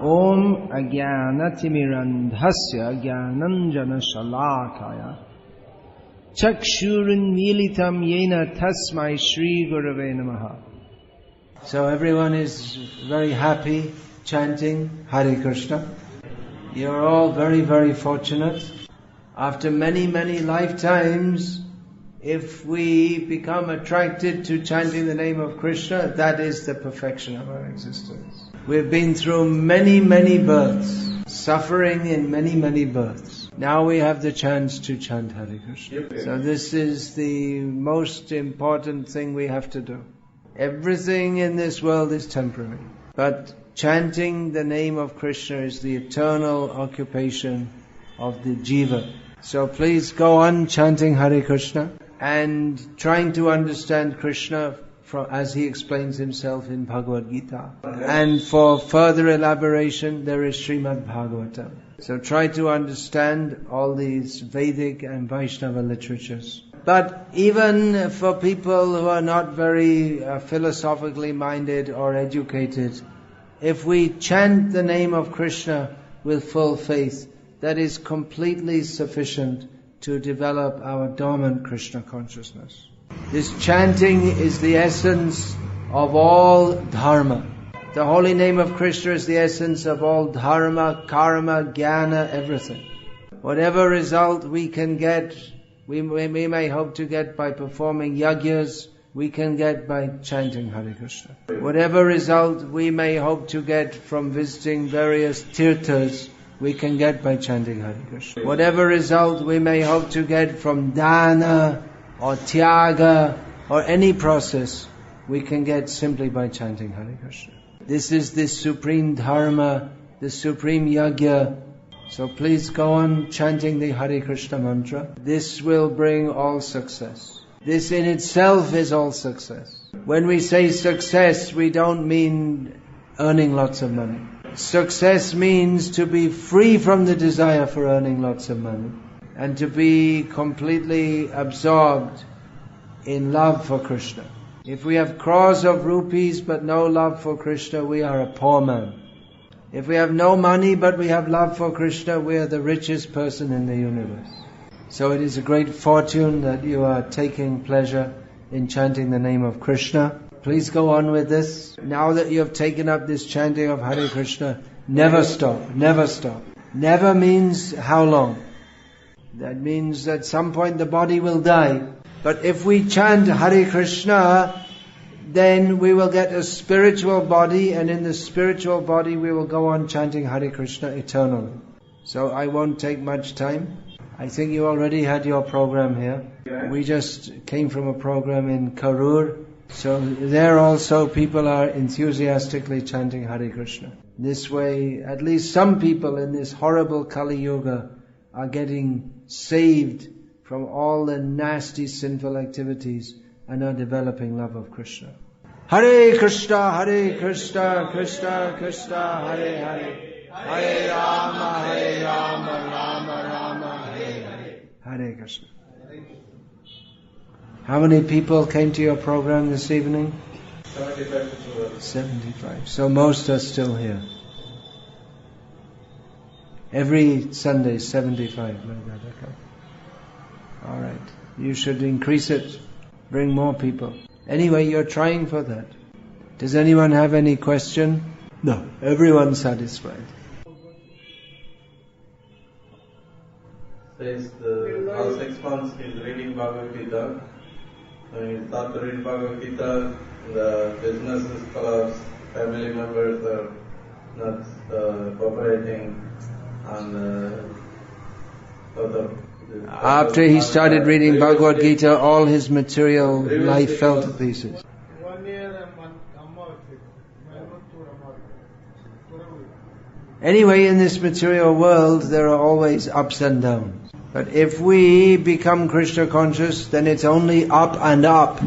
Om Ajnanatimirandhasya Jnananjana Shalakaya Chakshurunmilitam Yena Tasmai Shri Gurave Namaha. So everyone is very happy chanting Hare Krishna. You're all very, very fortunate. After many, many lifetimes, if we become attracted to chanting the name of Krishna, that is the perfection of our existence. We've been through many, many births, suffering in many, many births. Now we have the chance to chant Hare Krishna. So this is the most important thing we have to do. Everything in this world is temporary, but chanting the name of Krishna is the eternal occupation of the jiva. So please go on chanting Hare Krishna and trying to understand Krishna as he explains himself in Bhagavad Gita. And for further elaboration, there is Srimad Bhagavatam. So try to understand all these Vedic and Vaishnava literatures. But even for people who are not very philosophically minded or educated, if we chant the name of Krishna with full faith, that is completely sufficient to develop our dormant Krishna consciousness. This chanting is the essence of all Dharma. The holy name of Krishna is the essence of all Dharma, Karma, Jnana, everything. Whatever result we can get, we may hope to get by performing yajnas, we can get by chanting Hare Krishna. Whatever result we may hope to get from visiting various tirthas, we can get by chanting Hare Krishna. Whatever result we may hope to get from dana or tyaga or any process, we can get simply by chanting Hare Krishna. This is the supreme dharma, the supreme yajna. So please go on chanting the Hare Krishna mantra. This will bring all success. This in itself is all success. When we say success, we don't mean earning lots of money. Success means to be free from the desire for earning lots of money and to be completely absorbed in love for Krishna. If we have crores of rupees but no love for Krishna, we are a poor man. If we have no money but we have love for Krishna, we are the richest person in the universe. So it is a great fortune that you are taking pleasure in chanting the name of Krishna. Please go on with this. Now that you have taken up this chanting of Hare Krishna, never stop, never stop. Never means how long. That means at some point the body will die. But if we chant Hare Krishna, then we will get a spiritual body, and in the spiritual body we will go on chanting Hare Krishna eternally. So I won't take much time. I think you already had your program here. We just came from a program in Karur. So there also people are enthusiastically chanting Hare Krishna. This way, at least some people in this horrible Kali Yuga are getting saved from all the nasty sinful activities and are developing love of Krishna. Hare Krishna, Krishna Krishna, Hare Hare, Hare Rama, Rama Rama, Hare Hare. Hare Krishna. How many people came to your program this evening? 75. So most are still here. Every Sunday, 75. Like that, okay. All right. You should increase it. Bring more people. Anyway, you're trying for that. Does anyone have any question? No. Everyone's satisfied. Says the last 6 months he's reading Bhagavad Gita. When he started to read Bhagavad Gita, the business is collapsed, family members are not cooperating, and after he started reading Bhagavad Gita, all his material life fell to pieces. 1 year and one Anyway, in this material world, there are always ups and downs. But if we become Krishna conscious, then it's only up and up.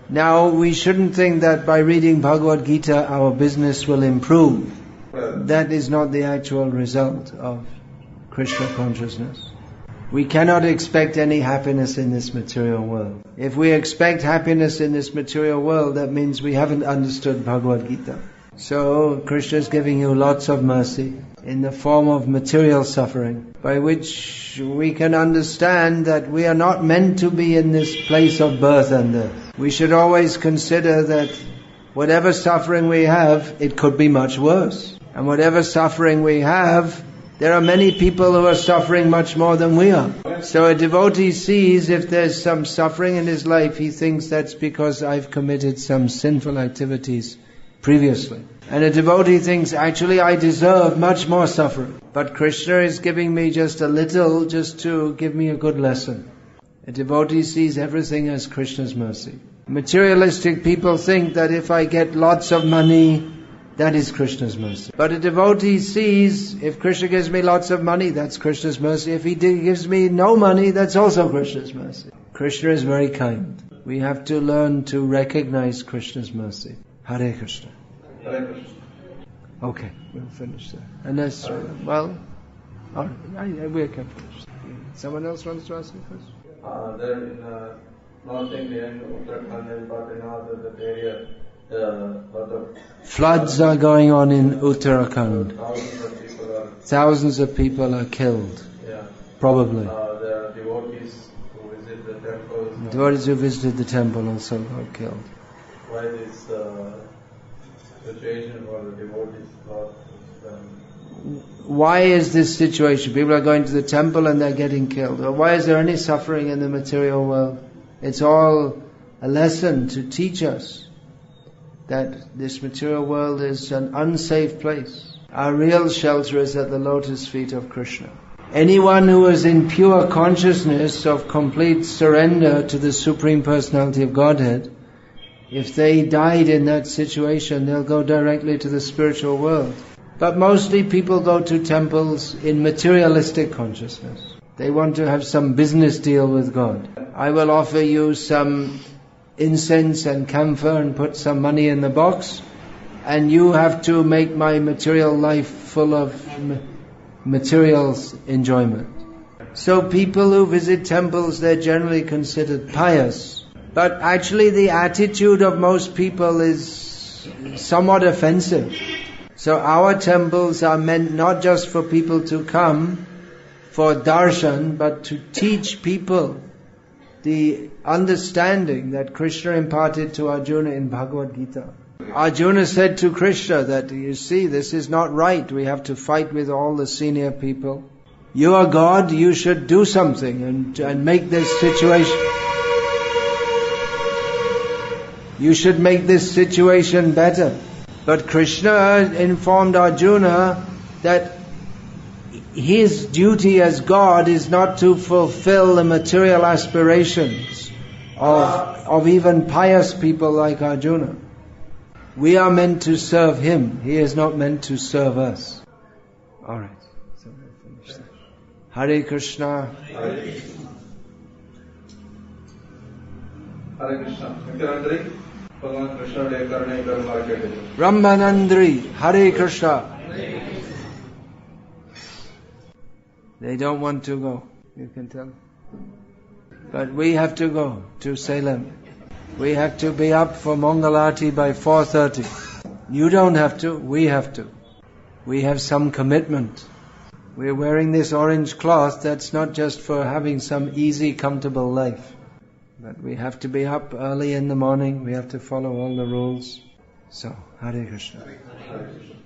Now, we shouldn't think that by reading Bhagavad Gita, our business will improve. That is not the actual result of Krishna consciousness. We cannot expect any happiness in this material world. If we expect happiness in this material world, that means we haven't understood Bhagavad Gita. So Krishna is giving you lots of mercy in the form of material suffering, by which we can understand that we are not meant to be in this place of birth and death. We should always consider that whatever suffering we have, it could be much worse. And whatever suffering we have, there are many people who are suffering much more than we are. So a devotee sees if there's some suffering in his life, he thinks that's because I've committed some sinful activities previously. And a devotee thinks, actually I deserve much more suffering. But Krishna is giving me just a little, just to give me a good lesson. A devotee sees everything as Krishna's mercy. Materialistic people think that if I get lots of money, that is Krishna's mercy. But a devotee sees, if Krishna gives me lots of money, that's Krishna's mercy. If he gives me no money, that's also Krishna's mercy. Krishna is very kind. We have to learn to recognize Krishna's mercy. Hare Krishna. Hare Krishna. Okay, we'll finish there. Unless, well, we can finish. Someone else wants to ask a question? There in North India, in Uttarakhand and Badrinath, that area, lot of floods are going on in Uttarakhand. Thousands of people are killed. Yeah. Probably. There are devotees who visit the temples. Devotees who visited the temple also got killed. Why this situation for the devotees? Why is this situation? People are going to the temple and they're getting killed. Or why is there any suffering in the material world? It's all a lesson to teach us that this material world is an unsafe place. Our real shelter is at the lotus feet of Krishna. Anyone who is in pure consciousness of complete surrender to the Supreme Personality of Godhead, if they died in that situation, they'll go directly to the spiritual world. But mostly people go to temples in materialistic consciousness. They want to have some business deal with God. I will offer you some incense and camphor and put some money in the box, and you have to make my material life full of material enjoyment. So people who visit temples, they're generally considered pious. But actually the attitude of most people is somewhat offensive. So our temples are meant not just for people to come for darshan, but to teach people the understanding that Krishna imparted to Arjuna in Bhagavad Gita. Arjuna said to Krishna that, you see, this is not right. We have to fight with all the senior people. You are God, you should do something and make this situation. You should make this situation better. But Krishna informed Arjuna that his duty as God is not to fulfill the material aspirations of even pious people like Arjuna. We are meant to serve him. He is not meant to serve us. Alright, so we'll finish that. Hare Krishna. Hare Krishna. Hare Krishna. Bhagavan Krishna de karne karma ke Rambanandri. Hare Krishna. They don't want to go, you can tell. But we have to go to Salem. We have to be up for Mangalati by 4:30. You don't have to, we have to. We have some commitment. We're wearing this orange cloth, that's not just for having some easy, comfortable life. But we have to be up early in the morning, we have to follow all the rules. So, Hare Krishna. Hare Krishna.